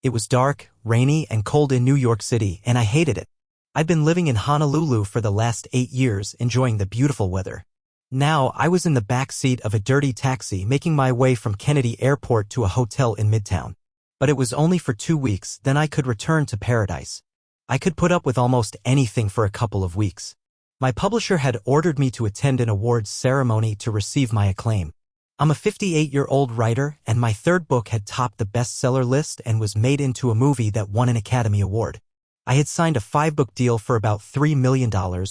It was dark, rainy, and cold in New York City, and I hated it. I'd been living in Honolulu for the last 8 years, enjoying the beautiful weather. Now, I was in the back seat of a dirty taxi making my way from Kennedy Airport to a hotel in Midtown. But it was only for 2 weeks, then I could return to paradise. I could put up with almost anything for a couple of weeks. My publisher had ordered me to attend an awards ceremony to receive my acclaim. I'm a 58-year-old writer, and my third book had topped the bestseller list and was made into a movie that won an Academy Award. I had signed a 5-book deal for about $3 million,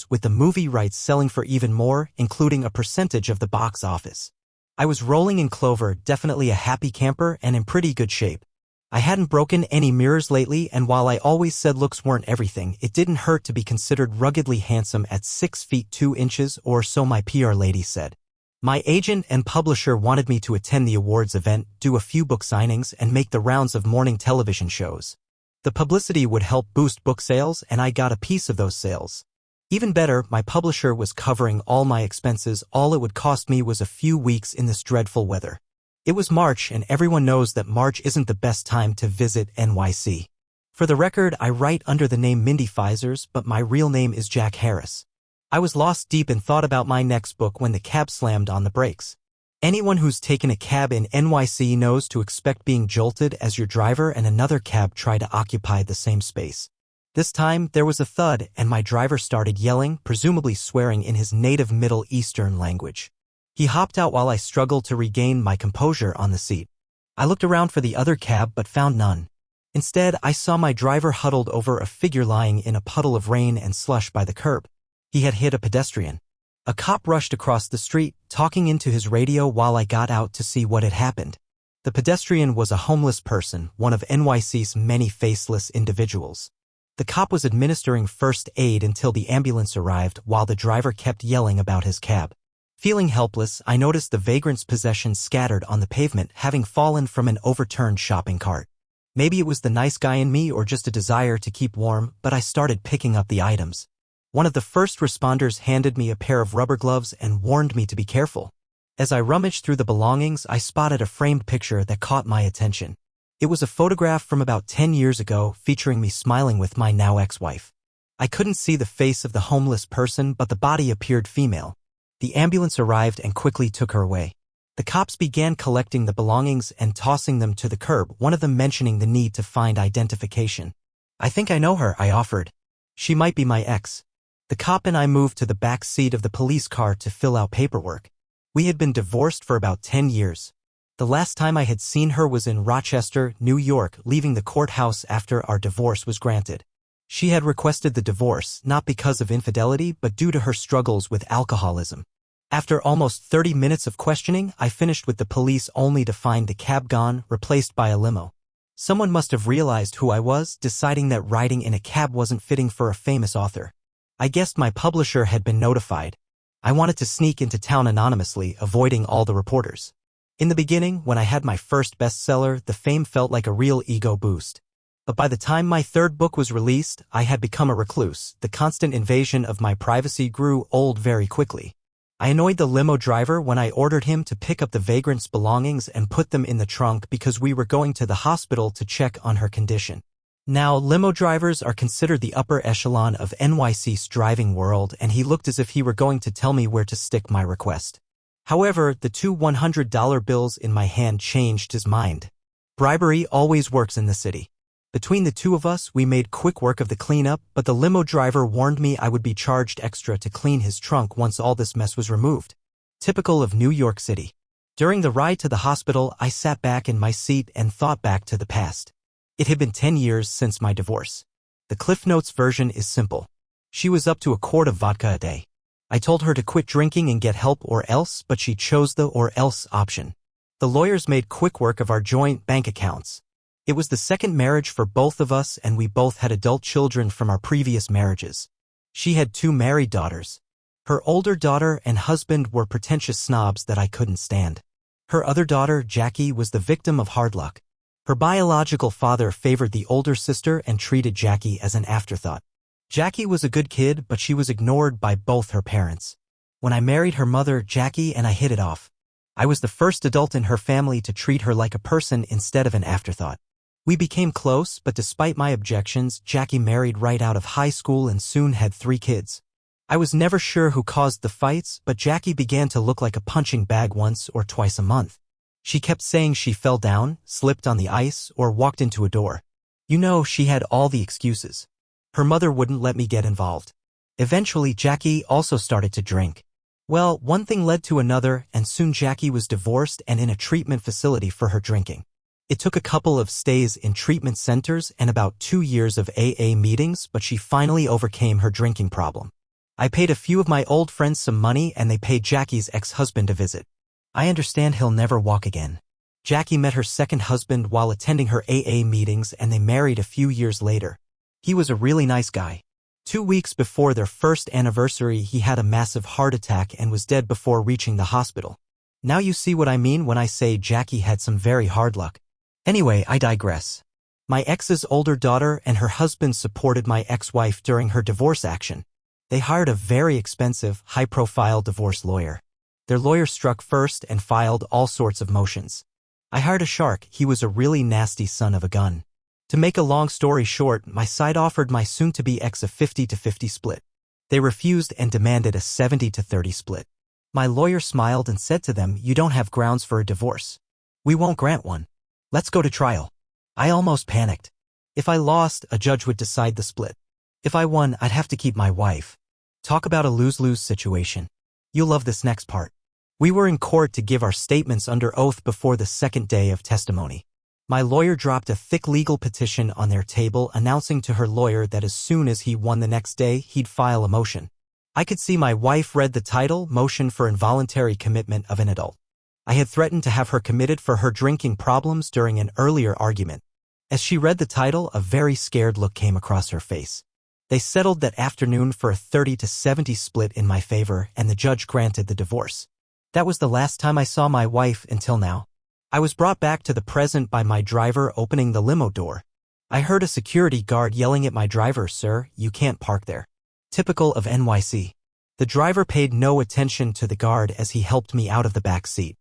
with the movie rights selling for even more, including a percentage of the box office. I was rolling in clover, definitely a happy camper, and in pretty good shape. I hadn't broken any mirrors lately, and while I always said looks weren't everything, it didn't hurt to be considered ruggedly handsome at 6 feet 2 inches, or so my PR lady said. My agent and publisher wanted me to attend the awards event, do a few book signings, and make the rounds of morning television shows. The publicity would help boost book sales, and I got a piece of those sales. Even better, my publisher was covering all my expenses. All it would cost me was a few weeks in this dreadful weather. It was March, and everyone knows that March isn't the best time to visit NYC. For the record, I write under the name Mindy Feisers, but my real name is Jack Harris. I was lost deep in thought about my next book when the cab slammed on the brakes. Anyone who's taken a cab in NYC knows to expect being jolted as your driver and another cab try to occupy the same space. This time, there was a thud, and my driver started yelling, presumably swearing in his native Middle Eastern language. He hopped out while I struggled to regain my composure on the seat. I looked around for the other cab but found none. Instead, I saw my driver huddled over a figure lying in a puddle of rain and slush by the curb. He had hit a pedestrian. A cop rushed across the street, talking into his radio while I got out to see what had happened. The pedestrian was a homeless person, one of NYC's many faceless individuals. The cop was administering first aid until the ambulance arrived while the driver kept yelling about his cab. Feeling helpless, I noticed the vagrant's possessions scattered on the pavement, having fallen from an overturned shopping cart. Maybe it was the nice guy in me or just a desire to keep warm, but I started picking up the items. One of the first responders handed me a pair of rubber gloves and warned me to be careful. As I rummaged through the belongings, I spotted a framed picture that caught my attention. It was a photograph from about 10 years ago featuring me smiling with my now ex-wife. I couldn't see the face of the homeless person, but the body appeared female. The ambulance arrived and quickly took her away. The cops began collecting the belongings and tossing them to the curb, one of them mentioning the need to find identification. "I think I know her," I offered. "She might be my ex." The cop and I moved to the back seat of the police car to fill out paperwork. We had been divorced for about 10 years. The last time I had seen her was in Rochester, New York, leaving the courthouse after our divorce was granted. She had requested the divorce, not because of infidelity, but due to her struggles with alcoholism. After almost 30 minutes of questioning, I finished with the police only to find the cab gone, replaced by a limo. Someone must have realized who I was, deciding that riding in a cab wasn't fitting for a famous author. I guessed my publisher had been notified. I wanted to sneak into town anonymously, avoiding all the reporters. In the beginning, when I had my first bestseller, the fame felt like a real ego boost. But by the time my third book was released, I had become a recluse. The constant invasion of my privacy grew old very quickly. I annoyed the limo driver when I ordered him to pick up the vagrant's belongings and put them in the trunk because we were going to the hospital to check on her condition. Now, limo drivers are considered the upper echelon of NYC's driving world, and he looked as if he were going to tell me where to stick my request. However, the 2 $100 bills in my hand changed his mind. Bribery always works in the city. Between the two of us, we made quick work of the cleanup, but the limo driver warned me I would be charged extra to clean his trunk once all this mess was removed. Typical of New York City. During the ride to the hospital, I sat back in my seat and thought back to the past. It had been 10 years since my divorce. The Cliff Notes version is simple. She was up to a quart of vodka a day. I told her to quit drinking and get help or else, but she chose the or else option. The lawyers made quick work of our joint bank accounts. It was the second marriage for both of us, and we both had adult children from our previous marriages. She had 2 married daughters. Her older daughter and husband were pretentious snobs that I couldn't stand. Her other daughter, Jackie, was the victim of hard luck. Her biological father favored the older sister and treated Jackie as an afterthought. Jackie was a good kid, but she was ignored by both her parents. When I married her mother, Jackie and I hit it off. I was the first adult in her family to treat her like a person instead of an afterthought. We became close, but despite my objections, Jackie married right out of high school and soon had 3 kids. I was never sure who caused the fights, but Jackie began to look like a punching bag once or twice a month. She kept saying she fell down, slipped on the ice, or walked into a door. You know, she had all the excuses. Her mother wouldn't let me get involved. Eventually, Jackie also started to drink. Well, one thing led to another, and soon Jackie was divorced and in a treatment facility for her drinking. It took a couple of stays in treatment centers and about 2 years of AA meetings, but she finally overcame her drinking problem. I paid a few of my old friends some money and they paid Jackie's ex-husband a visit. I understand he'll never walk again. Jackie met her second husband while attending her AA meetings and they married a few years later. He was a really nice guy. 2 weeks before their first anniversary, he had a massive heart attack and was dead before reaching the hospital. Now you see what I mean when I say Jackie had some very hard luck. Anyway, I digress. My ex's older daughter and her husband supported my ex-wife during her divorce action. They hired a very expensive, high-profile divorce lawyer. Their lawyer struck first and filed all sorts of motions. I hired a shark. He was a really nasty son of a gun. To make a long story short, my side offered my soon-to-be ex a 50-50 split. They refused and demanded a 70-30 split. My lawyer smiled and said to them, "You don't have grounds for a divorce. We won't grant one. Let's go to trial." I almost panicked. If I lost, a judge would decide the split. If I won, I'd have to keep my wife. Talk about a lose-lose situation. You'll love this next part. We were in court to give our statements under oath before the second day of testimony. My lawyer dropped a thick legal petition on their table announcing to her lawyer that as soon as he won the next day, he'd file a motion. I could see my wife read the title, Motion for Involuntary Commitment of an Adult. I had threatened to have her committed for her drinking problems during an earlier argument. As she read the title, a very scared look came across her face. They settled that afternoon for a 30-70 split in my favor, and the judge granted the divorce. That was the last time I saw my wife until now. I was brought back to the present by my driver opening the limo door. I heard a security guard yelling at my driver, "Sir, you can't park there." Typical of NYC. The driver paid no attention to the guard as he helped me out of the back seat.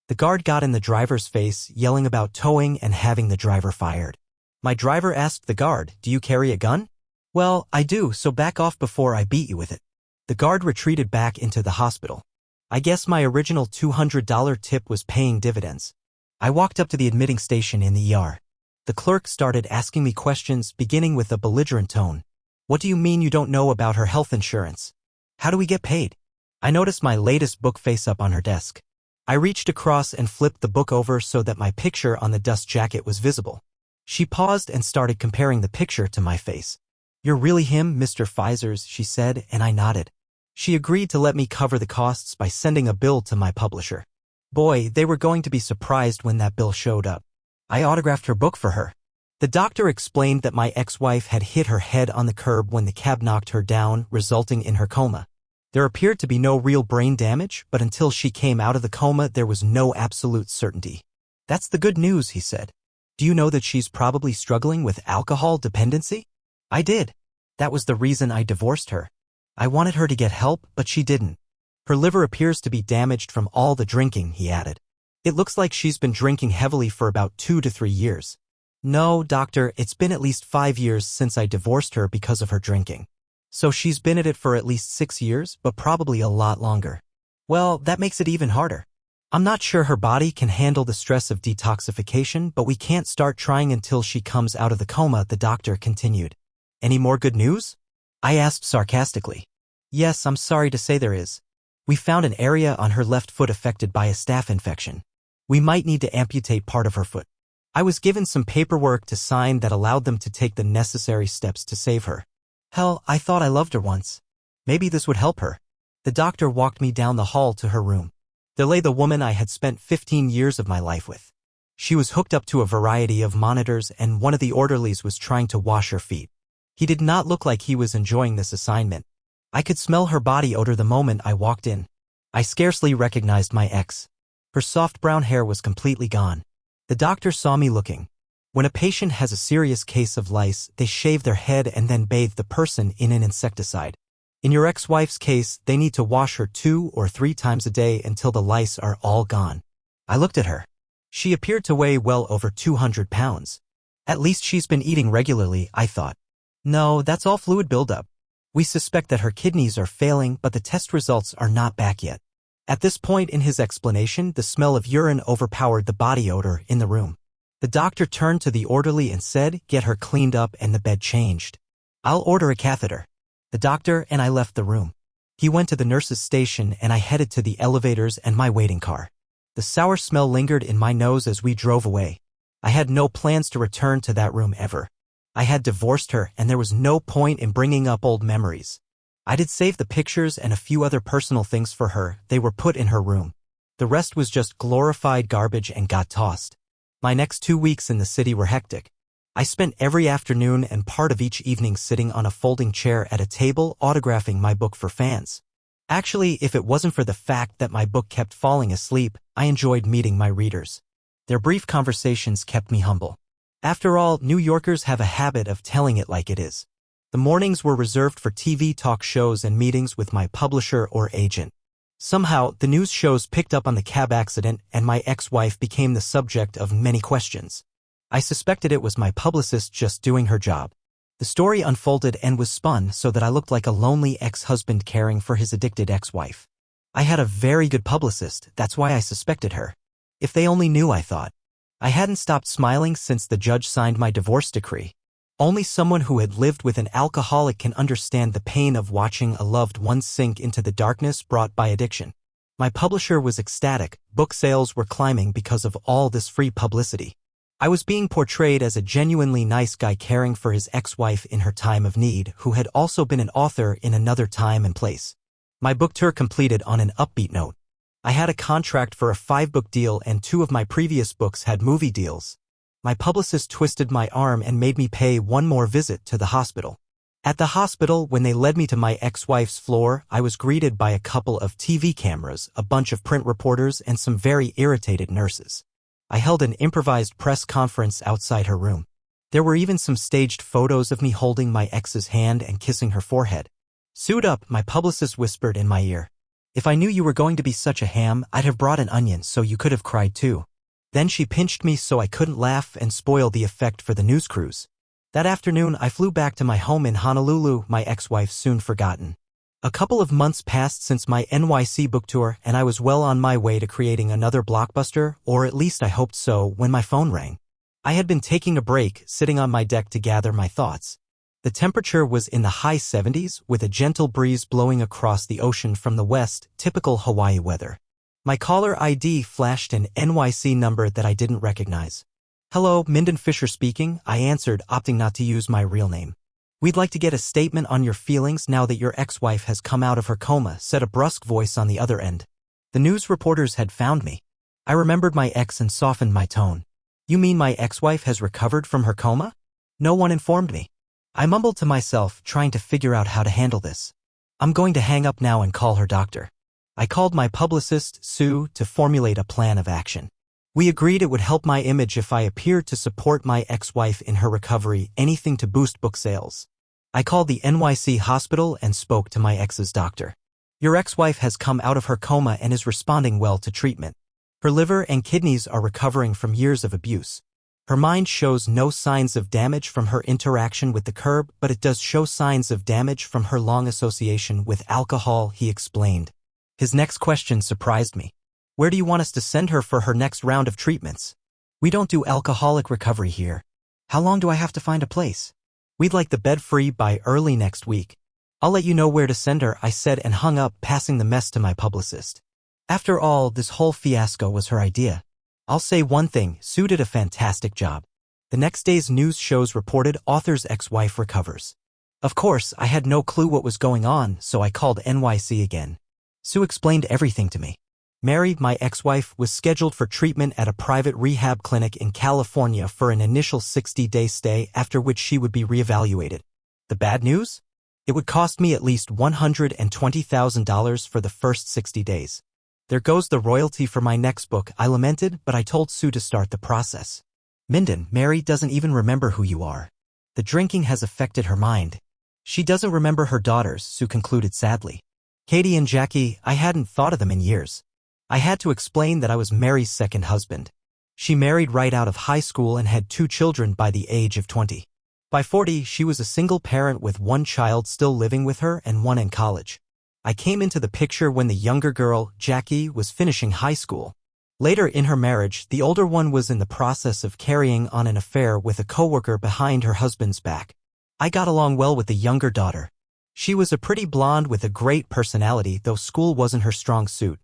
The guard got in the driver's face, yelling about towing and having the driver fired. My driver asked the guard, "Do you carry a gun?" "Well, I do, so back off before I beat you with it." The guard retreated back into the hospital. I guess my original $200 tip was paying dividends. I walked up to the admitting station in the ER. The clerk started asking me questions, beginning with a belligerent tone. "What do you mean you don't know about her health insurance? How do we get paid?" I noticed my latest book face up on her desk. I reached across and flipped the book over so that my picture on the dust jacket was visible. She paused and started comparing the picture to my face. "You're really him, Mr. Pfizer's," she said, and I nodded. She agreed to let me cover the costs by sending a bill to my publisher. Boy, they were going to be surprised when that bill showed up. I autographed her book for her. The doctor explained that my ex-wife had hit her head on the curb when the cab knocked her down, resulting in her coma. There appeared to be no real brain damage, but until she came out of the coma, there was no absolute certainty. "That's the good news," he said. "Do you know that she's probably struggling with alcohol dependency?" I did. That was the reason I divorced her. I wanted her to get help, but she didn't. "Her liver appears to be damaged from all the drinking," he added. "It looks like she's been drinking heavily for about 2 to 3 years. "No, doctor, it's been at least 5 years since I divorced her because of her drinking. So she's been at it for at least 6 years, but probably a lot longer." "Well, that makes it even harder. I'm not sure her body can handle the stress of detoxification, but we can't start trying until she comes out of the coma," the doctor continued. "Any more good news?" I asked sarcastically. "Yes, I'm sorry to say there is. We found an area on her left foot affected by a staph infection. We might need to amputate part of her foot." I was given some paperwork to sign that allowed them to take the necessary steps to save her. Hell, I thought I loved her once. Maybe this would help her. The doctor walked me down the hall to her room. There lay the woman I had spent 15 years of my life with. She was hooked up to a variety of monitors, and one of the orderlies was trying to wash her feet. He did not look like he was enjoying this assignment. I could smell her body odor the moment I walked in. I scarcely recognized my ex. Her soft brown hair was completely gone. The doctor saw me looking. When a patient has a serious case of lice, they shave their head and then bathe the person in an insecticide. In your ex-wife's case, they need to wash her 2 or 3 times a day until the lice are all gone. I looked at her. She appeared to weigh well over 200 pounds. At least she's been eating regularly, I thought. No, that's all fluid buildup. We suspect that her kidneys are failing, but the test results are not back yet. At this point in his explanation, the smell of urine overpowered the body odor in the room. The doctor turned to the orderly and said, "Get her cleaned up and the bed changed. I'll order a catheter." The doctor and I left the room. He went to the nurse's station and I headed to the elevators and my waiting car. The sour smell lingered in my nose as we drove away. I had no plans to return to that room ever. I had divorced her and there was no point in bringing up old memories. I did save the pictures and a few other personal things for her. They were put in her room. The rest was just glorified garbage and got tossed. My next 2 weeks in the city were hectic. I spent every afternoon and part of each evening sitting on a folding chair at a table autographing my book for fans. Actually, if it wasn't for the fact that my book kept falling asleep, I enjoyed meeting my readers. Their brief conversations kept me humble. After all, New Yorkers have a habit of telling it like it is. The mornings were reserved for TV talk shows and meetings with my publisher or agent. Somehow, the news shows picked up on the cab accident and my ex-wife became the subject of many questions. I suspected it was my publicist just doing her job. The story unfolded and was spun so that I looked like a lonely ex-husband caring for his addicted ex-wife. I had a very good publicist, that's why I suspected her. If they only knew, I thought. I hadn't stopped smiling since the judge signed my divorce decree. Only someone who had lived with an alcoholic can understand the pain of watching a loved one sink into the darkness brought by addiction. My publisher was ecstatic. Book sales were climbing because of all this free publicity. I was being portrayed as a genuinely nice guy caring for his ex-wife in her time of need, who had also been an author in another time and place. My book tour completed on an upbeat note. I had a contract for a 5-book deal and 2 of my previous books had movie deals. My publicist twisted my arm and made me pay one more visit to the hospital. At the hospital, when they led me to my ex-wife's floor, I was greeted by a couple of TV cameras, a bunch of print reporters, and some very irritated nurses. I held an improvised press conference outside her room. There were even some staged photos of me holding my ex's hand and kissing her forehead. "Suit up," my publicist whispered in my ear. "If I knew you were going to be such a ham, I'd have brought an onion so you could have cried too." Then she pinched me so I couldn't laugh and spoil the effect for the news cruise. That afternoon, I flew back to my home in Honolulu, my ex-wife soon forgotten. A couple of months passed since my NYC book tour, and I was well on my way to creating another blockbuster, or at least I hoped so, when my phone rang. I had been taking a break, sitting on my deck to gather my thoughts. The temperature was in the high 70s, with a gentle breeze blowing across the ocean from the west, typical Hawaii weather. My caller ID flashed an NYC number that I didn't recognize. "Hello, Minden Fisher speaking," I answered, opting not to use my real name. "We'd like to get a statement on your feelings now that your ex-wife has come out of her coma," said a brusque voice on the other end. The news reporters had found me. I remembered my ex and softened my tone. "You mean my ex-wife has recovered from her coma?" No one informed me. I mumbled to myself, trying to figure out how to handle this. "I'm going to hang up now and call her doctor." I called my publicist, Sue, to formulate a plan of action. We agreed it would help my image if I appeared to support my ex-wife in her recovery, anything to boost book sales. I called the NYC hospital and spoke to my ex's doctor. "Your ex-wife has come out of her coma and is responding well to treatment. Her liver and kidneys are recovering from years of abuse. Her mind shows no signs of damage from her interaction with the curb, but it does show signs of damage from her long association with alcohol," he explained. His next question surprised me. "Where do you want us to send her for her next round of treatments?" "We don't do alcoholic recovery here." "How long do I have to find a place?" "We'd like the bed free by early next week." "I'll let you know where to send her," I said and hung up, passing the mess to my publicist. After all, this whole fiasco was her idea. I'll say one thing, Sue did a fantastic job. The next day's news shows reported author's ex-wife recovers. Of course, I had no clue what was going on, so I called NYC again. Sue explained everything to me. Mary, my ex-wife, was scheduled for treatment at a private rehab clinic in California for an initial 60-day stay, after which she would be reevaluated. The bad news? It would cost me at least $120,000 for the first 60 days. "There goes the royalty for my next book," I lamented, but I told Sue to start the process. "Minden, Mary doesn't even remember who you are. The drinking has affected her mind. She doesn't remember her daughters," Sue concluded sadly. "Katie and Jackie, I hadn't thought of them in years." I had to explain that I was Mary's second husband. She married right out of high school and had 2 children by the age of 20. By 40, she was a single parent with 1 child still living with her and 1 in college. I came into the picture when the younger girl, Jackie, was finishing high school. Later in her marriage, the older one was in the process of carrying on an affair with a coworker behind her husband's back. I got along well with the younger daughter. She was a pretty blonde with a great personality, though school wasn't her strong suit.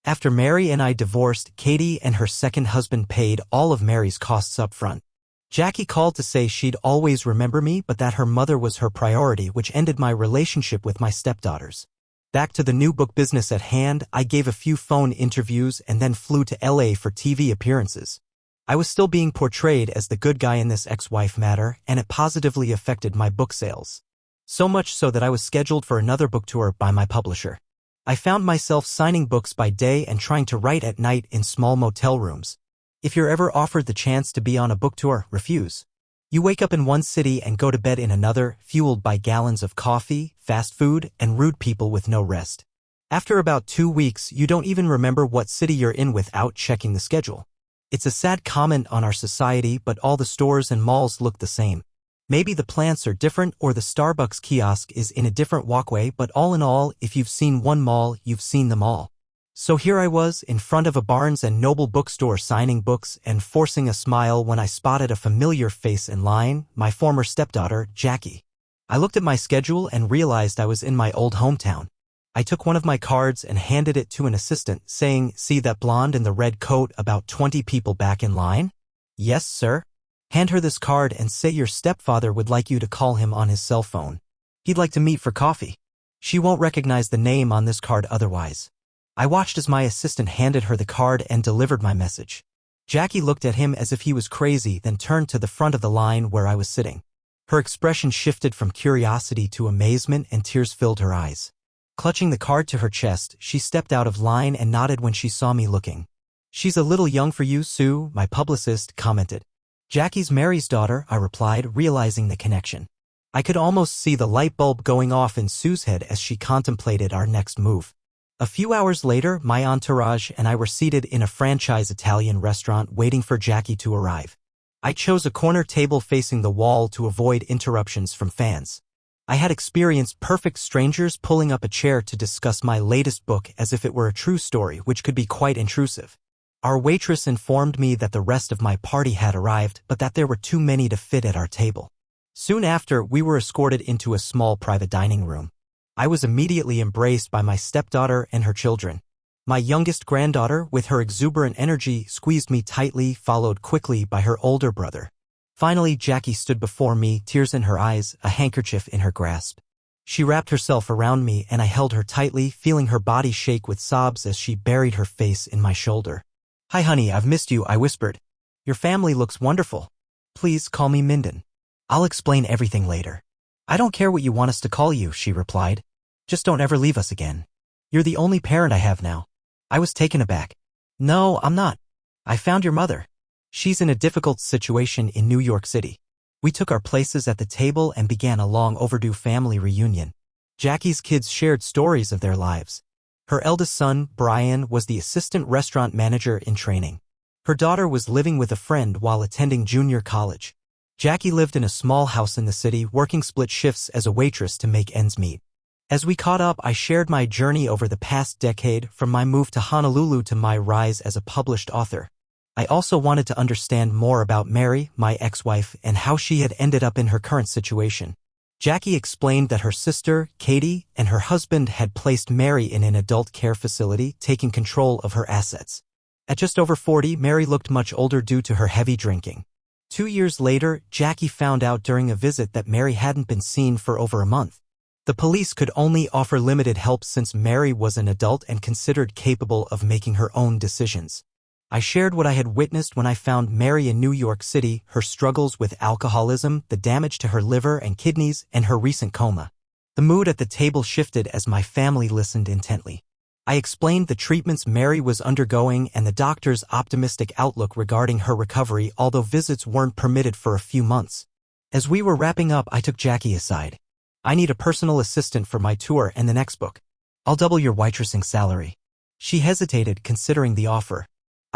After Mary and I divorced, Katie and her second husband paid all of Mary's costs up front. Jackie called to say she'd always remember me, but that her mother was her priority, which ended my relationship with my stepdaughters. Back to the new book business at hand, I gave a few phone interviews and then flew to LA for TV appearances. I was still being portrayed as the good guy in this ex-wife matter, and it positively affected my book sales. So much so that I was scheduled for another book tour by my publisher. I found myself signing books by day and trying to write at night in small motel rooms. If you're ever offered the chance to be on a book tour, refuse. You wake up in one city and go to bed in another, fueled by gallons of coffee, fast food, and rude people with no rest. After about 2 weeks, you don't even remember what city you're in without checking the schedule. It's a sad comment on our society, but all the stores and malls look the same. Maybe the plants are different or the Starbucks kiosk is in a different walkway, but all in all, if you've seen one mall, you've seen them all. So here I was, in front of a Barnes & Noble bookstore signing books and forcing a smile when I spotted a familiar face in line, my former stepdaughter, Jackie. I looked at my schedule and realized I was in my old hometown. I took one of my cards and handed it to an assistant, saying, "See that blonde in the red coat, about 20 people back in line?" "Yes, sir." "Hand her this card and say your stepfather would like you to call him on his cell phone. He'd like to meet for coffee. She won't recognize the name on this card otherwise." I watched as my assistant handed her the card and delivered my message. Jackie looked at him as if he was crazy, then turned to the front of the line where I was sitting. Her expression shifted from curiosity to amazement and tears filled her eyes. Clutching the card to her chest, she stepped out of line and nodded when she saw me looking. "She's a little young for you, Sue," my publicist commented. "Jackie's Mary's daughter," I replied, realizing the connection. I could almost see the light bulb going off in Sue's head as she contemplated our next move. A few hours later, my entourage and I were seated in a franchise Italian restaurant waiting for Jackie to arrive. I chose a corner table facing the wall to avoid interruptions from fans. I had experienced perfect strangers pulling up a chair to discuss my latest book as if it were a true story, which could be quite intrusive. Our waitress informed me that the rest of my party had arrived, but that there were too many to fit at our table. Soon after, we were escorted into a small private dining room. I was immediately embraced by my stepdaughter and her children. My youngest granddaughter, with her exuberant energy, squeezed me tightly, followed quickly by her older brother. Finally, Jackie stood before me, tears in her eyes, a handkerchief in her grasp. She wrapped herself around me and I held her tightly, feeling her body shake with sobs as she buried her face in my shoulder. "Hi honey, I've missed you," I whispered. "Your family looks wonderful. Please call me Minden. I'll explain everything later." "I don't care what you want us to call you," she replied. "Just don't ever leave us again. You're the only parent I have now." I was taken aback. "No, I'm not. I found your mother. She's in a difficult situation in New York City." We took our places at the table and began a long overdue family reunion. Jackie's kids shared stories of their lives. Her eldest son, Brian, was the assistant restaurant manager in training. Her daughter was living with a friend while attending junior college. Jackie lived in a small house in the city, working split shifts as a waitress to make ends meet. As we caught up, I shared my journey over the past decade, from my move to Honolulu to my rise as a published author. I also wanted to understand more about Mary, my ex-wife, and how she had ended up in her current situation. Jackie explained that her sister, Katie, and her husband had placed Mary in an adult care facility, taking control of her assets. At just over 40, Mary looked much older due to her heavy drinking. 2 years later, Jackie found out during a visit that Mary hadn't been seen for over a month. The police could only offer limited help since Mary was an adult and considered capable of making her own decisions. I shared what I had witnessed when I found Mary in New York City, her struggles with alcoholism, the damage to her liver and kidneys, and her recent coma. The mood at the table shifted as my family listened intently. I explained the treatments Mary was undergoing and the doctor's optimistic outlook regarding her recovery, although visits weren't permitted for a few months. As we were wrapping up, I took Jackie aside. "I need a personal assistant for my tour and the next book. I'll double your waitressing salary." She hesitated, considering the offer.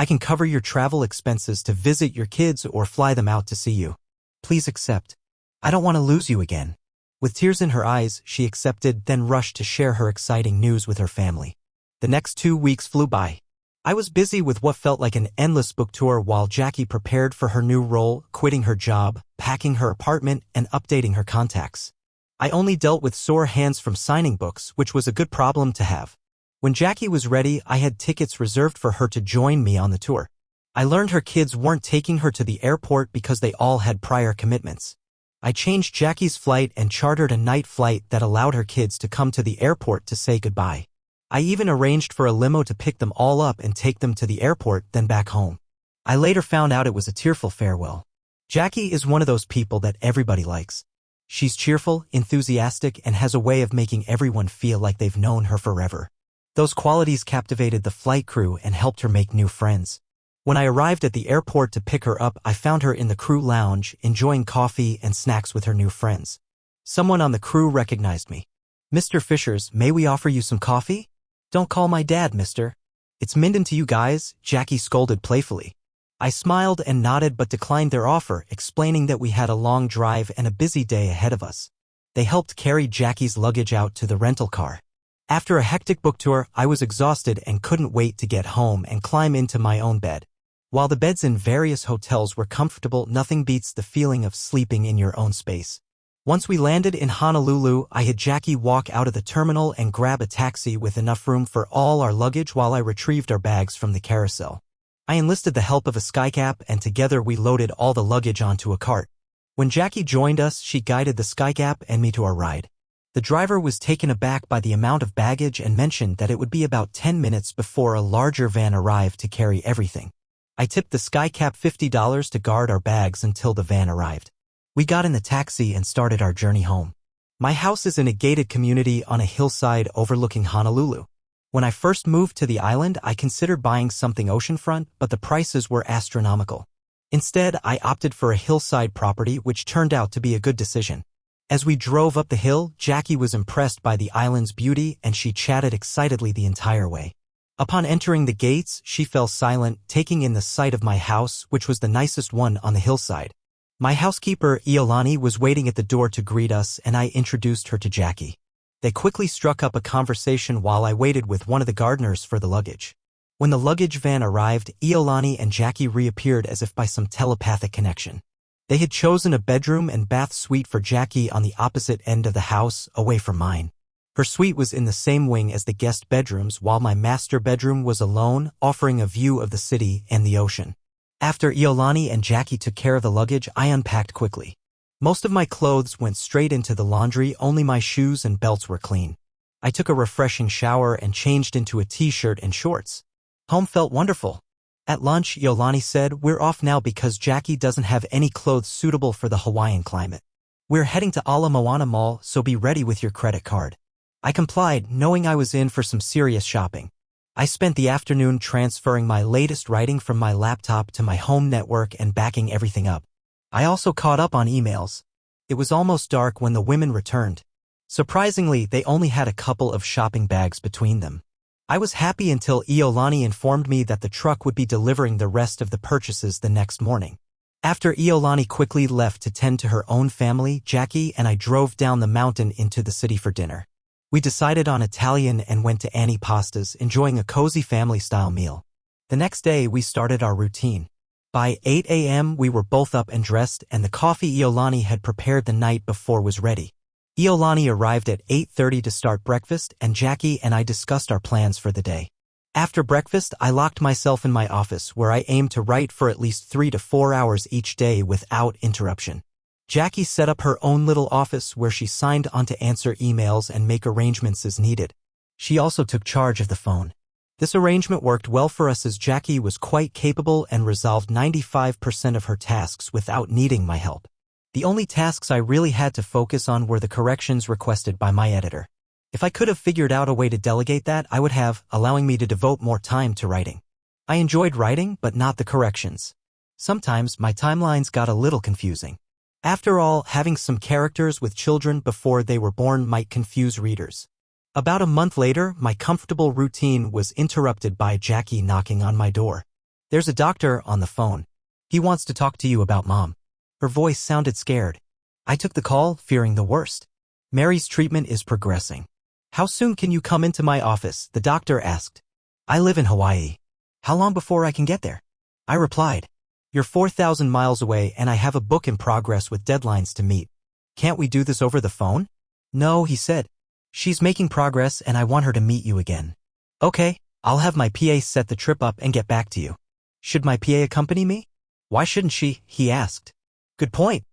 I can cover your travel expenses to visit your kids or fly them out to see you. Please accept. I don't want to lose you again." With tears in her eyes, she accepted, then rushed to share her exciting news with her family. The next 2 weeks flew by. I was busy with what felt like an endless book tour while Jackie prepared for her new role, quitting her job, packing her apartment, and updating her contacts. I only dealt with sore hands from signing books, which was a good problem to have. When Jackie was ready, I had tickets reserved for her to join me on the tour. I learned her kids weren't taking her to the airport because they all had prior commitments. I changed Jackie's flight and chartered a night flight that allowed her kids to come to the airport to say goodbye. I even arranged for a limo to pick them all up and take them to the airport, then back home. I later found out it was a tearful farewell. Jackie is one of those people that everybody likes. She's cheerful, enthusiastic, and has a way of making everyone feel like they've known her forever. Those qualities captivated the flight crew and helped her make new friends. When I arrived at the airport to pick her up, I found her in the crew lounge, enjoying coffee and snacks with her new friends. Someone on the crew recognized me. "Mr. Fishers, may we offer you some coffee?" "Don't call my dad, mister. It's Minden to you guys," Jackie scolded playfully. I smiled and nodded but declined their offer, explaining that we had a long drive and a busy day ahead of us. They helped carry Jackie's luggage out to the rental car. After a hectic book tour, I was exhausted and couldn't wait to get home and climb into my own bed. While the beds in various hotels were comfortable, nothing beats the feeling of sleeping in your own space. Once we landed in Honolulu, I had Jackie walk out of the terminal and grab a taxi with enough room for all our luggage while I retrieved our bags from the carousel. I enlisted the help of a skycap, and together we loaded all the luggage onto a cart. When Jackie joined us, she guided the skycap and me to our ride. The driver was taken aback by the amount of baggage and mentioned that it would be about 10 minutes before a larger van arrived to carry everything. I tipped the skycap $50 to guard our bags until the van arrived. We got in the taxi and started our journey home. My house is in a gated community on a hillside overlooking Honolulu. When I first moved to the island, I considered buying something oceanfront, but the prices were astronomical. Instead, I opted for a hillside property, which turned out to be a good decision. As we drove up the hill, Jackie was impressed by the island's beauty and she chatted excitedly the entire way. Upon entering the gates, she fell silent, taking in the sight of my house, which was the nicest one on the hillside. My housekeeper, Iolani, was waiting at the door to greet us, and I introduced her to Jackie. They quickly struck up a conversation while I waited with one of the gardeners for the luggage. When the luggage van arrived, Iolani and Jackie reappeared as if by some telepathic connection. They had chosen a bedroom and bath suite for Jackie on the opposite end of the house, away from mine. Her suite was in the same wing as the guest bedrooms, while my master bedroom was alone, offering a view of the city and the ocean. After Iolani and Jackie took care of the luggage, I unpacked quickly. Most of my clothes went straight into the laundry, only my shoes and belts were clean. I took a refreshing shower and changed into a t-shirt and shorts. Home felt wonderful. At lunch, Iolani said, "We're off now because Jackie doesn't have any clothes suitable for the Hawaiian climate. We're heading to Ala Moana Mall, so be ready with your credit card." I complied, knowing I was in for some serious shopping. I spent the afternoon transferring my latest writing from my laptop to my home network and backing everything up. I also caught up on emails. It was almost dark when the women returned. Surprisingly, they only had a couple of shopping bags between them. I was happy until Iolani informed me that the truck would be delivering the rest of the purchases the next morning. After Iolani quickly left to tend to her own family, Jackie and I drove down the mountain into the city for dinner. We decided on Italian and went to Annie Pasta's, enjoying a cozy family-style meal. The next day, we started our routine. By 8 a.m., we were both up and dressed, and the coffee Iolani had prepared the night before was ready. Iolani arrived at 8:30 to start breakfast, and Jackie and I discussed our plans for the day. After breakfast, I locked myself in my office, where I aimed to write for at least 3 to 4 hours each day without interruption. Jackie set up her own little office where she signed on to answer emails and make arrangements as needed. She also took charge of the phone. This arrangement worked well for us as Jackie was quite capable and resolved 95% of her tasks without needing my help. The only tasks I really had to focus on were the corrections requested by my editor. If I could have figured out a way to delegate that, I would have, allowing me to devote more time to writing. I enjoyed writing, but not the corrections. Sometimes my timelines got a little confusing. After all, having some characters with children before they were born might confuse readers. About a month later, my comfortable routine was interrupted by Jackie knocking on my door. There's a doctor on the phone. He wants to talk to you about Mom. Her voice sounded scared. I took the call, fearing the worst. Mary's treatment is progressing. How soon can you come into my office? The doctor asked. I live in Hawaii. How long before I can get there? I replied. You're 4,000 miles away and I have a book in progress with deadlines to meet. Can't we do this over the phone? No, he said. She's making progress and I want her to meet you again. Okay, I'll have my PA set the trip up and get back to you. Should my PA accompany me? Why shouldn't she? He asked. Good point.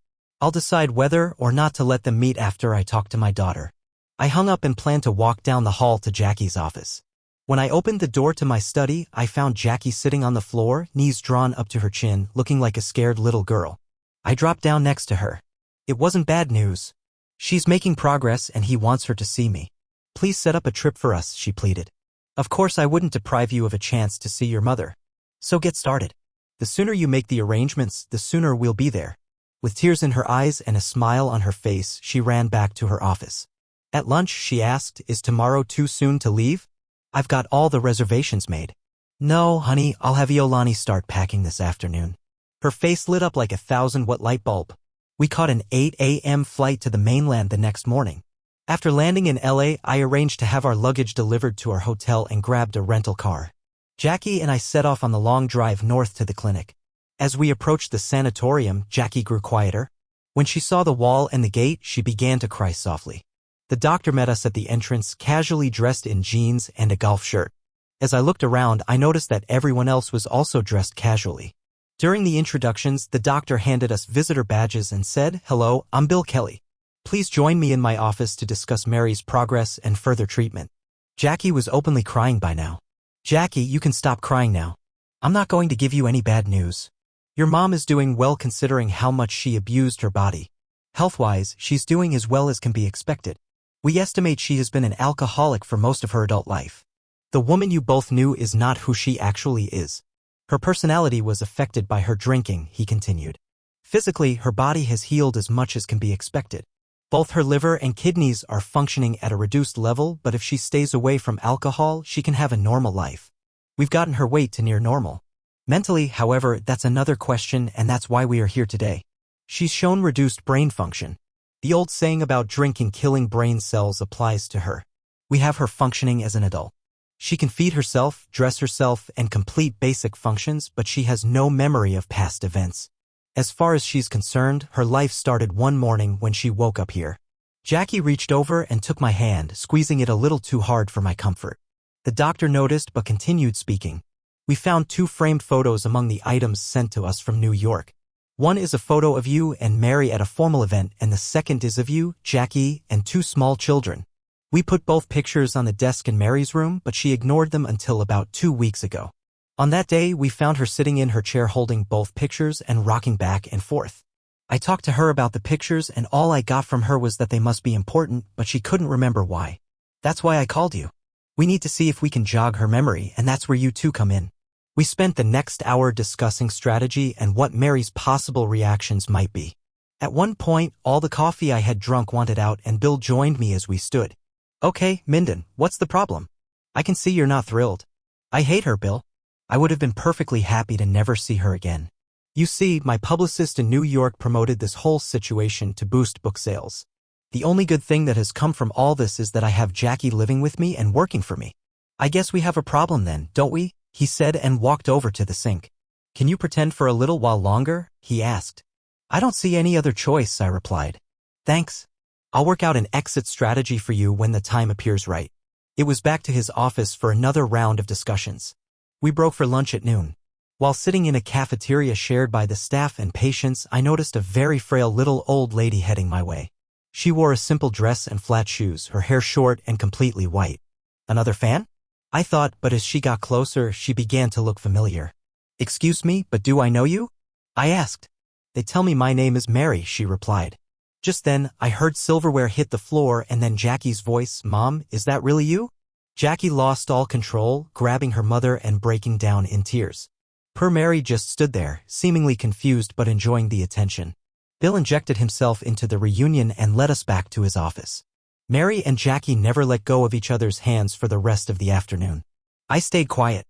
I'll decide whether or not to let them meet after I talk to my daughter. I hung up and planned to walk down the hall to Jackie's office. When I opened the door to my study, I found Jackie sitting on the floor, knees drawn up to her chin, looking like a scared little girl. I dropped down next to her. It wasn't bad news. She's making progress and he wants her to see me. Please set up a trip for us, she pleaded. Of course I wouldn't deprive you of a chance to see your mother. So get started. The sooner you make the arrangements, the sooner we'll be there. With tears in her eyes and a smile on her face, she ran back to her office. At lunch, she asked, is tomorrow too soon to leave? I've got all the reservations made. No, honey, I'll have Iolani start packing this afternoon. Her face lit up like a 1,000-watt light bulb. We caught an 8 a.m. flight to the mainland the next morning. After landing in LA, I arranged to have our luggage delivered to our hotel and grabbed a rental car. Jackie and I set off on the long drive north to the clinic. As we approached the sanatorium, Jackie grew quieter. When she saw the wall and the gate, she began to cry softly. The doctor met us at the entrance, casually dressed in jeans and a golf shirt. As I looked around, I noticed that everyone else was also dressed casually. During the introductions, the doctor handed us visitor badges and said, "Hello, I'm Bill Kelly. Please join me in my office to discuss Mary's progress and further treatment." Jackie was openly crying by now. Jackie, you can stop crying now. I'm not going to give you any bad news. Your mom is doing well considering how much she abused her body. Health-wise, she's doing as well as can be expected. We estimate she has been an alcoholic for most of her adult life. The woman you both knew is not who she actually is. Her personality was affected by her drinking, he continued. Physically, her body has healed as much as can be expected. Both her liver and kidneys are functioning at a reduced level, but if she stays away from alcohol, she can have a normal life. We've gotten her weight to near normal. Mentally, however, that's another question, and that's why we are here today. She's shown reduced brain function. The old saying about drinking killing brain cells applies to her. We have her functioning as an adult. She can feed herself, dress herself, and complete basic functions, but she has no memory of past events. As far as she's concerned, her life started one morning when she woke up here. Jackie reached over and took my hand, squeezing it a little too hard for my comfort. The doctor noticed but continued speaking. We found 2 framed photos among the items sent to us from New York. One is a photo of you and Mary at a formal event, and the second is of you, Jackie, and 2 small children. We put both pictures on the desk in Mary's room, but she ignored them until about 2 weeks ago. On that day, we found her sitting in her chair holding both pictures and rocking back and forth. I talked to her about the pictures, and all I got from her was that they must be important, but she couldn't remember why. That's why I called you. We need to see if we can jog her memory, and that's where you two come in. We spent the next hour discussing strategy and what Mary's possible reactions might be. At one point, all the coffee I had drunk wanted out, and Bill joined me as we stood. Okay, Minden, what's the problem? I can see you're not thrilled. I hate her, Bill. I would have been perfectly happy to never see her again. You see, my publicist in New York promoted this whole situation to boost book sales. The only good thing that has come from all this is that I have Jackie living with me and working for me. I guess we have a problem then, don't we? He said and walked over to the sink. Can you pretend for a little while longer? He asked. I don't see any other choice, I replied. Thanks. I'll work out an exit strategy for you when the time appears right. It was back to his office for another round of discussions. We broke for lunch at noon. While sitting in a cafeteria shared by the staff and patients, I noticed a very frail little old lady heading my way. She wore a simple dress and flat shoes, her hair short and completely white. Another fan? I thought, but as she got closer, she began to look familiar. Excuse me, but do I know you? I asked. They tell me my name is Mary, she replied. Just then, I heard silverware hit the floor and then Jackie's voice, Mom, is that really you? Jackie lost all control, grabbing her mother and breaking down in tears. Poor Mary just stood there, seemingly confused but enjoying the attention. Bill injected himself into the reunion and led us back to his office. Mary and Jackie never let go of each other's hands for the rest of the afternoon. I stayed quiet.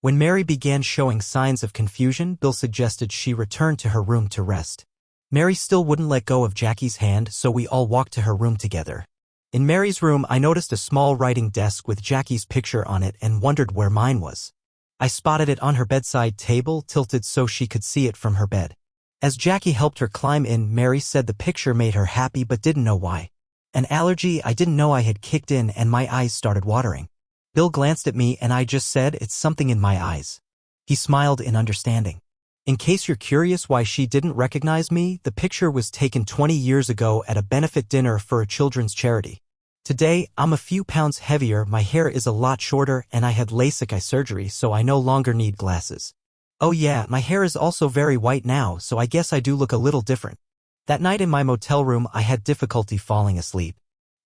When Mary began showing signs of confusion, Bill suggested she return to her room to rest. Mary still wouldn't let go of Jackie's hand, so we all walked to her room together. In Mary's room, I noticed a small writing desk with Jackie's picture on it and wondered where mine was. I spotted it on her bedside table, tilted so she could see it from her bed. As Jackie helped her climb in, Mary said the picture made her happy but didn't know why. An allergy I didn't know I had kicked in and my eyes started watering. Bill glanced at me and I just said, "It's something in my eyes." He smiled in understanding. In case you're curious why she didn't recognize me, the picture was taken 20 years ago at a benefit dinner for a children's charity. Today, I'm a few pounds heavier, my hair is a lot shorter, and I had LASIK eye surgery, so I no longer need glasses. Oh yeah, my hair is also very white now, so I guess I do look a little different. That night in my motel room, I had difficulty falling asleep.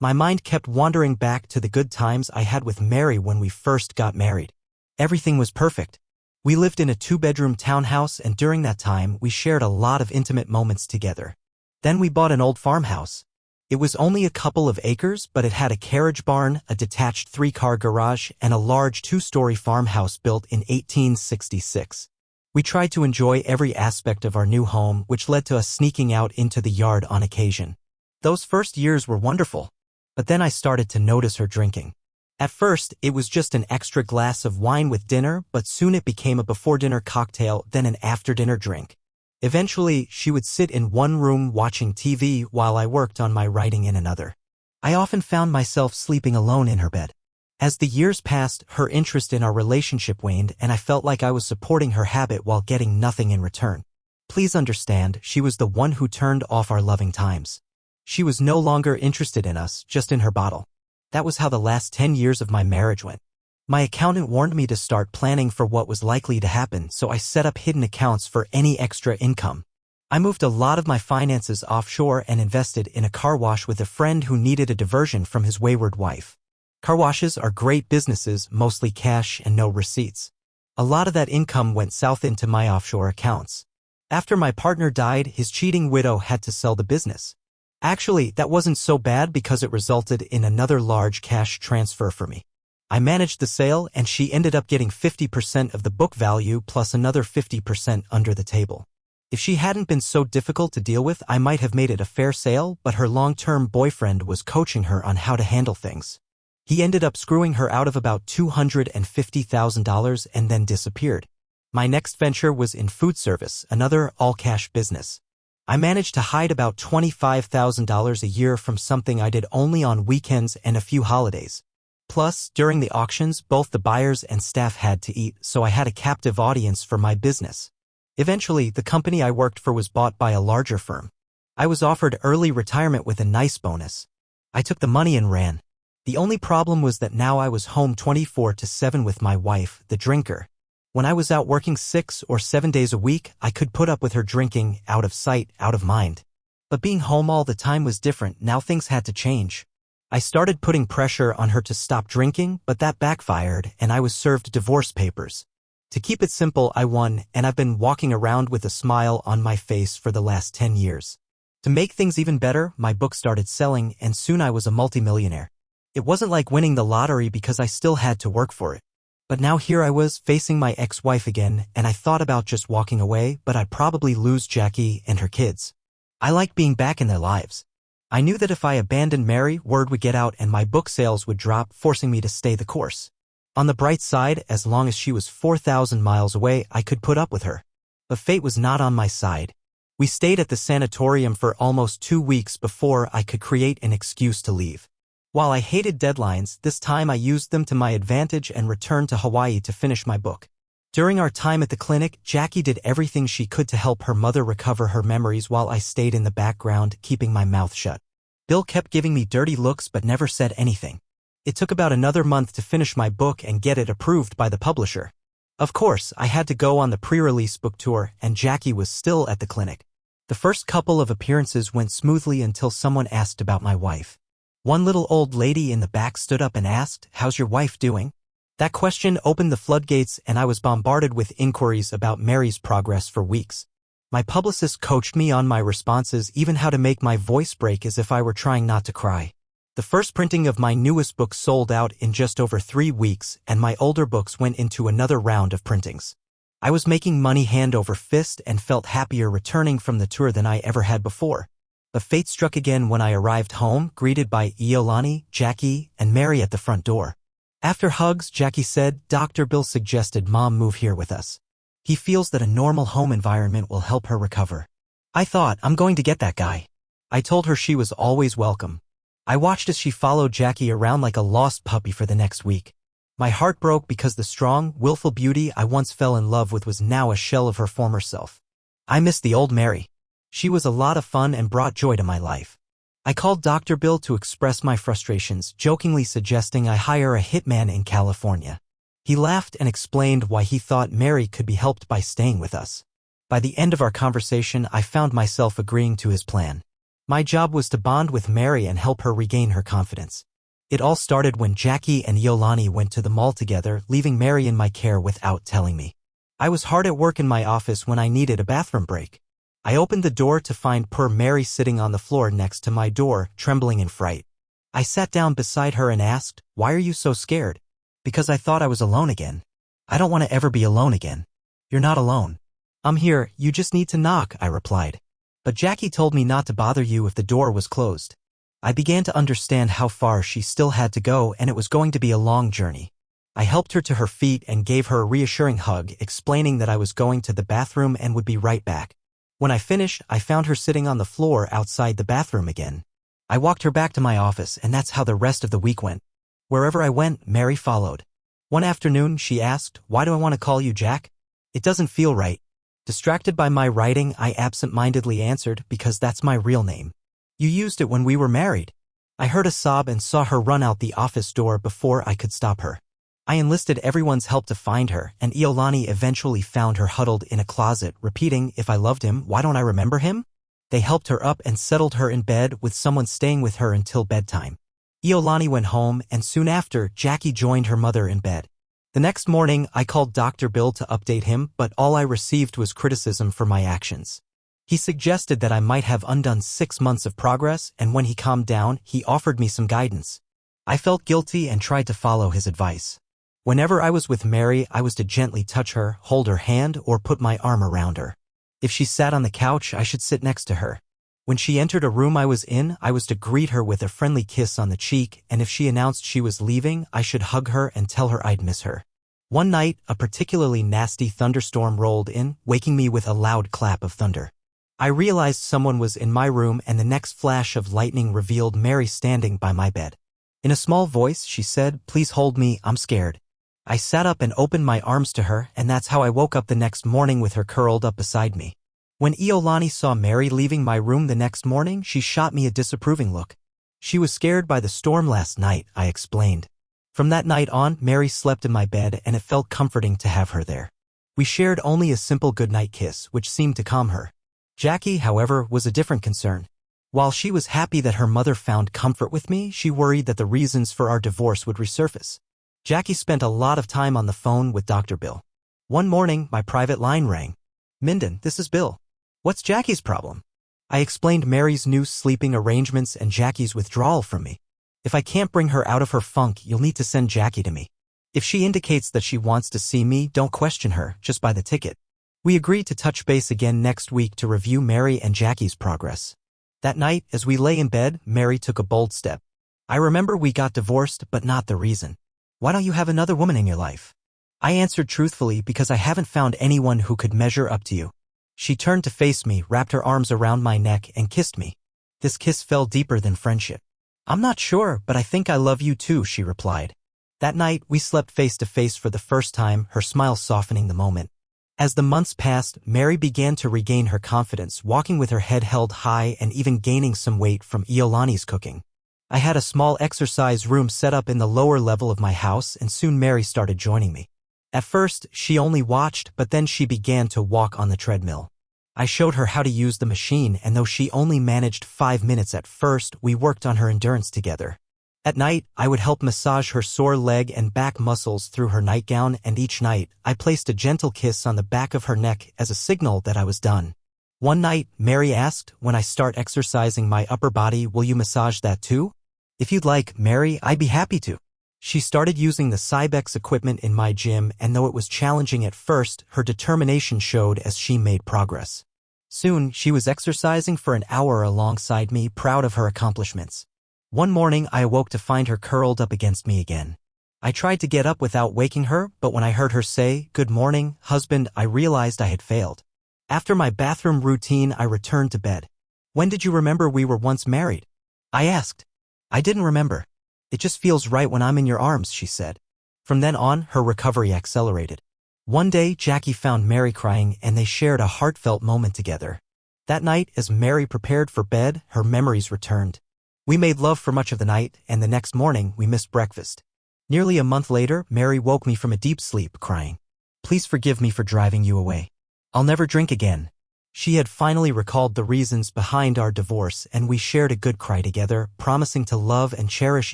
My mind kept wandering back to the good times I had with Mary when we first got married. Everything was perfect. We lived in a 2-bedroom townhouse, and during that time, we shared a lot of intimate moments together. Then we bought an old farmhouse. It was only a couple of acres, but it had a carriage barn, a detached 3-car garage, and a large 2-story farmhouse built in 1866. We tried to enjoy every aspect of our new home, which led to us sneaking out into the yard on occasion. Those first years were wonderful. But then I started to notice her drinking. At first, it was just an extra glass of wine with dinner, but soon it became a before-dinner cocktail, then an after-dinner drink. Eventually, she would sit in one room watching TV while I worked on my writing in another. I often found myself sleeping alone in her bed. As the years passed, her interest in our relationship waned, and I felt like I was supporting her habit while getting nothing in return. Please understand, she was the one who turned off our loving times. She was no longer interested in us, just in her bottle. That was how the last 10 years of my marriage went. My accountant warned me to start planning for what was likely to happen, so I set up hidden accounts for any extra income. I moved a lot of my finances offshore and invested in a car wash with a friend who needed a diversion from his wayward wife. Car washes are great businesses, mostly cash and no receipts. A lot of that income went south into my offshore accounts. After my partner died, his cheating widow had to sell the business. Actually, that wasn't so bad because it resulted in another large cash transfer for me. I managed the sale, and she ended up getting 50% of the book value plus another 50% under the table. If she hadn't been so difficult to deal with, I might have made it a fair sale, but her long-term boyfriend was coaching her on how to handle things. He ended up screwing her out of about $250,000 and then disappeared. My next venture was in food service, another all-cash business. I managed to hide about $25,000 a year from something I did only on weekends and a few holidays. Plus, during the auctions, both the buyers and staff had to eat, so I had a captive audience for my business. Eventually, the company I worked for was bought by a larger firm. I was offered early retirement with a nice bonus. I took the money and ran. The only problem was that now I was home 24/7 with my wife, the drinker. When I was out working 6 or 7 days a week, I could put up with her drinking, out of sight, out of mind. But being home all the time was different. Now things had to change. I started putting pressure on her to stop drinking, but that backfired, and I was served divorce papers. To keep it simple, I won, and I've been walking around with a smile on my face for the last 10 years. To make things even better, my book started selling, and soon I was a multimillionaire. It wasn't like winning the lottery because I still had to work for it. But now here I was, facing my ex-wife again, and I thought about just walking away, but I'd probably lose Jackie and her kids. I like being back in their lives. I knew that if I abandoned Mary, word would get out and my book sales would drop, forcing me to stay the course. On the bright side, as long as she was 4,000 miles away, I could put up with her. But fate was not on my side. We stayed at the sanatorium for almost 2 weeks before I could create an excuse to leave. While I hated deadlines, this time I used them to my advantage and returned to Hawaii to finish my book. During our time at the clinic, Jackie did everything she could to help her mother recover her memories while I stayed in the background, keeping my mouth shut. Bill kept giving me dirty looks but never said anything. It took about another month to finish my book and get it approved by the publisher. Of course, I had to go on the pre-release book tour, and Jackie was still at the clinic. The first couple of appearances went smoothly until someone asked about my wife. One little old lady in the back stood up and asked, "How's your wife doing?" That question opened the floodgates, and I was bombarded with inquiries about Mary's progress for weeks. My publicist coached me on my responses, even how to make my voice break as if I were trying not to cry. The first printing of my newest book sold out in just over 3 weeks, and my older books went into another round of printings. I was making money hand over fist and felt happier returning from the tour than I ever had before. But fate struck again when I arrived home, greeted by Iolani, Jackie, and Mary at the front door. After hugs, Jackie said, "Dr. Bill suggested Mom move here with us. He feels that a normal home environment will help her recover." I thought, I'm going to get that guy. I told her she was always welcome. I watched as she followed Jackie around like a lost puppy for the next week. My heart broke because the strong, willful beauty I once fell in love with was now a shell of her former self. I missed the old Mary. She was a lot of fun and brought joy to my life. I called Dr. Bill to express my frustrations, jokingly suggesting I hire a hitman in California. He laughed and explained why he thought Mary could be helped by staying with us. By the end of our conversation, I found myself agreeing to his plan. My job was to bond with Mary and help her regain her confidence. It all started when Jackie and Iolani went to the mall together, leaving Mary in my care without telling me. I was hard at work in my office when I needed a bathroom break. I opened the door to find poor Mary sitting on the floor next to my door, trembling in fright. I sat down beside her and asked, "Why are you so scared?" "Because I thought I was alone again." "I don't want to ever be alone again." "You're not alone. I'm here, you just need to knock," I replied. But Jackie told me not to bother you if the door was closed. I began to understand how far she still had to go, and it was going to be a long journey. I helped her to her feet and gave her a reassuring hug, explaining that I was going to the bathroom and would be right back. When I finished, I found her sitting on the floor outside the bathroom again. I walked her back to my office, and that's how the rest of the week went. Wherever I went, Mary followed. One afternoon, she asked, "Why do I want to call you Jack?" "It doesn't feel right." Distracted by my writing, I absent-mindedly answered, "Because that's my real name. You used it when we were married." I heard a sob and saw her run out the office door before I could stop her. I enlisted everyone's help to find her, and Iolani eventually found her huddled in a closet, repeating, "If I loved him, why don't I remember him?" They helped her up and settled her in bed, with someone staying with her until bedtime. Iolani went home, and soon after, Jackie joined her mother in bed. The next morning, I called Dr. Bill to update him, but all I received was criticism for my actions. He suggested that I might have undone 6 months of progress, and when he calmed down, he offered me some guidance. I felt guilty and tried to follow his advice. Whenever I was with Mary, I was to gently touch her, hold her hand, or put my arm around her. If she sat on the couch, I should sit next to her. When she entered a room I was in, I was to greet her with a friendly kiss on the cheek, and if she announced she was leaving, I should hug her and tell her I'd miss her. One night, a particularly nasty thunderstorm rolled in, waking me with a loud clap of thunder. I realized someone was in my room, and the next flash of lightning revealed Mary standing by my bed. In a small voice, she said, "Please hold me, I'm scared." I sat up and opened my arms to her, and that's how I woke up the next morning with her curled up beside me. When Iolani saw Mary leaving my room the next morning, she shot me a disapproving look. "She was scared by the storm last night," I explained. From that night on, Mary slept in my bed, and it felt comforting to have her there. We shared only a simple goodnight kiss, which seemed to calm her. Jackie, however, was a different concern. While she was happy that her mother found comfort with me, she worried that the reasons for our divorce would resurface. Jackie spent a lot of time on the phone with Dr. Bill. One morning, my private line rang. "Minden, this is Bill. What's Jackie's problem?" I explained Mary's new sleeping arrangements and Jackie's withdrawal from me. "If I can't bring her out of her funk, you'll need to send Jackie to me. If she indicates that she wants to see me, don't question her, just buy the ticket." We agreed to touch base again next week to review Mary and Jackie's progress. That night, as we lay in bed, Mary took a bold step. "I remember we got divorced, but not the reason. Why don't you have another woman in your life?" I answered truthfully, "Because I haven't found anyone who could measure up to you." She turned to face me, wrapped her arms around my neck, and kissed me. This kiss fell deeper than friendship. "I'm not sure, but I think I love you too," she replied. That night, we slept face to face for the first time, her smile softening the moment. As the months passed, Mary began to regain her confidence, walking with her head held high and even gaining some weight from Iolani's cooking. I had a small exercise room set up in the lower level of my house, and soon Mary started joining me. At first, she only watched, but then she began to walk on the treadmill. I showed her how to use the machine, and though she only managed 5 minutes at first, we worked on her endurance together. At night, I would help massage her sore leg and back muscles through her nightgown, and each night, I placed a gentle kiss on the back of her neck as a signal that I was done. One night, Mary asked, "When I start exercising my upper body, will you massage that too?" If you'd like, Mary, I'd be happy to. She started using the Cybex equipment in my gym, and though it was challenging at first, her determination showed as she made progress. Soon, she was exercising for an hour alongside me, proud of her accomplishments. One morning, I awoke to find her curled up against me again. I tried to get up without waking her, but when I heard her say, "Good morning, husband," I realized I had failed. After my bathroom routine, I returned to bed. "When did you remember we were once married?" I asked. "I didn't remember. It just feels right when I'm in your arms," she said. From then on, her recovery accelerated. One day, Jackie found Mary crying, and they shared a heartfelt moment together. That night, as Mary prepared for bed, her memories returned. We made love for much of the night, and the next morning, we missed breakfast. Nearly a month later, Mary woke me from a deep sleep, crying, "Please forgive me for driving you away. I'll never drink again." She had finally recalled the reasons behind our divorce, and we shared a good cry together, promising to love and cherish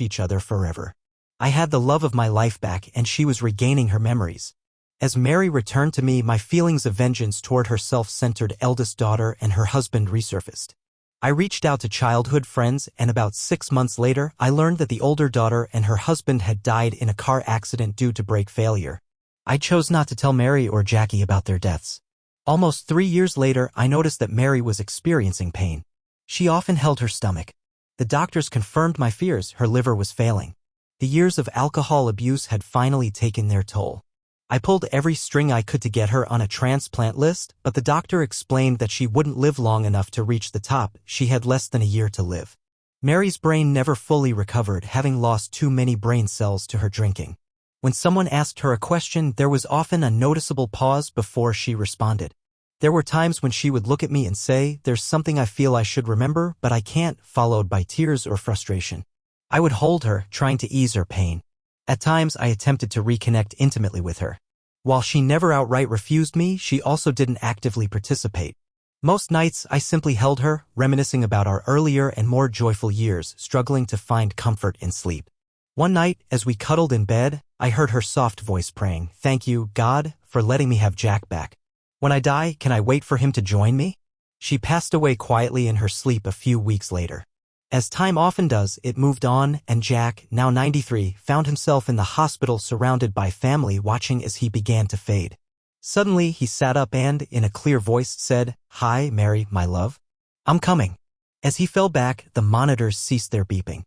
each other forever. I had the love of my life back, and she was regaining her memories. As Mary returned to me, my feelings of vengeance toward her self-centered eldest daughter and her husband resurfaced. I reached out to childhood friends, and about 6 months later, I learned that the older daughter and her husband had died in a car accident due to brake failure. I chose not to tell Mary or Jackie about their deaths. Almost 3 years later, I noticed that Mary was experiencing pain. She often held her stomach. The doctors confirmed my fears: her liver was failing. The years of alcohol abuse had finally taken their toll. I pulled every string I could to get her on a transplant list, but the doctor explained that she wouldn't live long enough to reach the top. She had less than a year to live. Mary's brain never fully recovered, having lost too many brain cells to her drinking. When someone asked her a question, there was often a noticeable pause before she responded. There were times when she would look at me and say, "There's something I feel I should remember, but I can't," followed by tears or frustration. I would hold her, trying to ease her pain. At times, I attempted to reconnect intimately with her. While she never outright refused me, she also didn't actively participate. Most nights, I simply held her, reminiscing about our earlier and more joyful years, struggling to find comfort in sleep. One night, as we cuddled in bed, I heard her soft voice praying, "Thank you, God, for letting me have Jack back. When I die, can I wait for him to join me?" She passed away quietly in her sleep a few weeks later. As time often does, it moved on, and Jack, now 93, found himself in the hospital surrounded by family watching as he began to fade. Suddenly, he sat up and, in a clear voice, said, "Hi, Mary, my love. I'm coming." As he fell back, the monitors ceased their beeping.